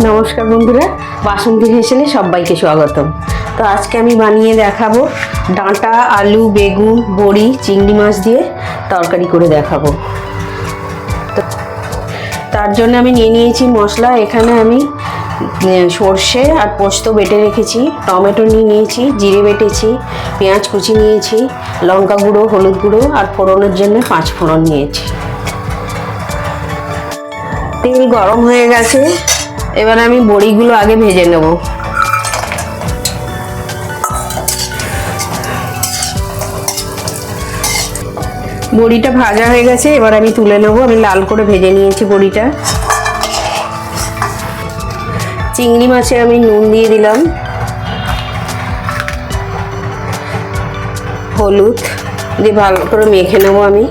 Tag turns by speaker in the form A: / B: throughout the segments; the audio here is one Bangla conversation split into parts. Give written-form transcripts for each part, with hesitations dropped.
A: নমস্কার বন্ধুরা, বাসন্তী হেসেলে সবাইকে স্বাগতম। তো আজকে আমি বানিয়ে দেখাবো ডাঁটা, আলু, বেগুন, বড়ি, চিংড়ি মাছ দিয়ে তরকারি করে দেখাবো। তো তার জন্য আমি নিয়ে নিয়েছি মশলা। এখানে আমি সর্ষে আর পোস্ত বেটে রেখেছি, টমেটো নিয়ে নিয়েছি, জিরে বেটেছি, পেঁয়াজ কুচি নিয়েছি, লঙ্কা গুঁড়ো, হলুদ গুঁড়ো আর ফোড়নের জন্য 5 ফোড়ন নিয়েছি। তেল গরম হয়ে গেছে, এবার আমি বড়িগুলো আগে ভেজে নেব। বড়িটা ভাজা হয়ে গেছে, এবার আমি তুলে নেব। আমি লাল করে ভেজে নিয়েছি বড়িটা। চিংড়ি মাছে আমি নুন দিয়ে দিলাম, হলুদ দিয়ে ভালো করে মেখে নেব। আমি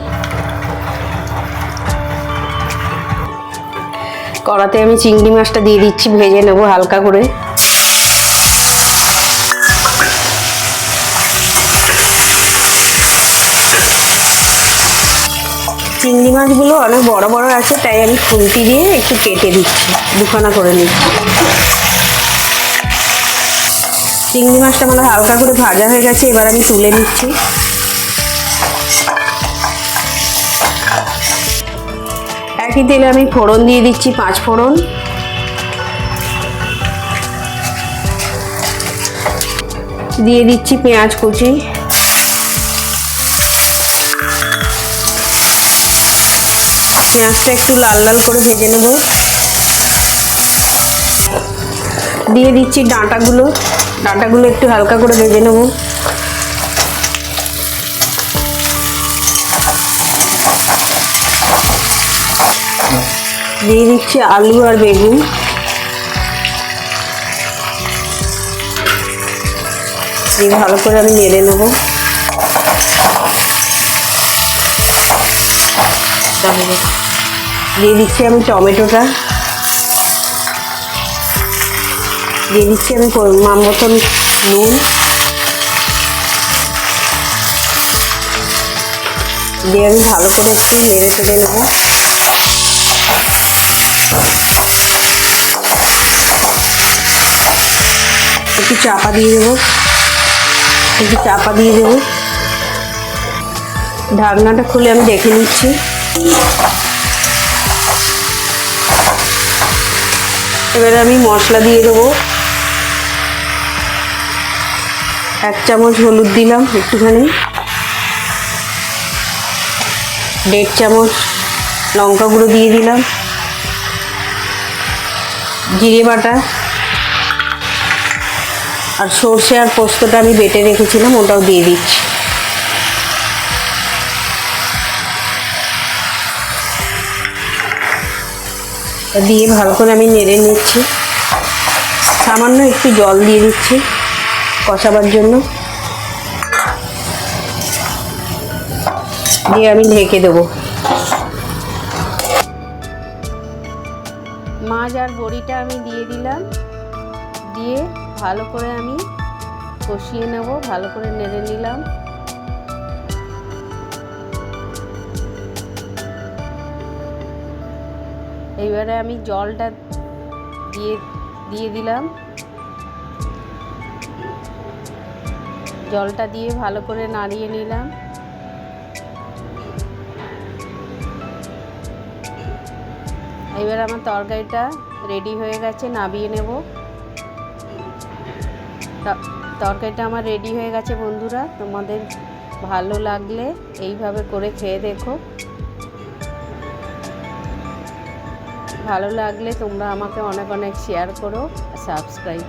A: কড়াতে আমি চিংড়ি মাছটা দিয়ে দিচ্ছি, ভেজে নেব হালকা করে। চিংড়ি মাছগুলো অনেক বড় বড় আছে, তাই আমি খুন্তি দিয়ে একটু কেটে দিচ্ছি, দুখানা করে নিচ্ছি। চিংড়ি মাছটা আমার হালকা করে ভাজা হয়ে গেছে, এবার আমি তুলে নিচ্ছি। একই তেলে আমি ফোড়ন দিয়ে দিচ্ছি, 5 ফোড়ন। দিয়ে দিচ্ছি পেঁয়াজ কুচি, পেঁয়াজটা একটু লাল লাল করে ভেজে নেব। দিয়ে দিচ্ছি ডাঁটাগুলো একটু হালকা করে ভেজে নেব। দিয়ে দিচ্ছি আলু আর বেগুন। দিয়ে ভালো করে আমি নেড়ে নেব। দিয়ে দিচ্ছি আমি টমেটোটা, দিয়ে দিচ্ছি আমি পরিমাণ মতন নুন, দিয়ে আমি ভালো করে একটু নেড়ে চেড়ে নেব। একটু চাপা দিয়ে দেবো, ঢাকনাটা খুলে আমি দেখে নিচ্ছি। এবারে আমি মশলা দিয়ে দেবো। 1 চামচ হলুদ দিলাম একটুখানি, 1.5 চামচ লঙ্কা গুঁড়ো দিয়ে দিলাম, জিরে বাটা আর সর্ষে আর পোস্তটা আমি বেটে রেখেছিলাম, ওটাও দিয়ে দিচ্ছি। দিয়ে ভালো করে আমি নেড়ে নিচ্ছি। সামান্য একটু জল দিয়ে দিচ্ছি কষাবার জন্য, দিয়ে আমি ঢেকে দেবো। মাছ আর বড়িটা আমি দিয়ে দিলাম, দিয়ে ভালো করে আমি কষিয়ে নেব, ভালো করে নেড়ে নিলাম। এইবারে আমি জলটা দিয়ে দিলাম। জলটা দিয়ে ভালো করে নাড়িয়ে নিলাম। এবার আমার তরকারিটা রেডি হয়ে গেছে, নামিয়ে নেব। তরকারিটা আমার রেডি হয়ে গেছে বন্ধুরা। তোমাদের ভালো লাগলে এইভাবে করে খেয়ে দেখো। ভালো লাগলে তোমরা আমাকে অনেক অনেক শেয়ার করো, সাবস্ক্রাইব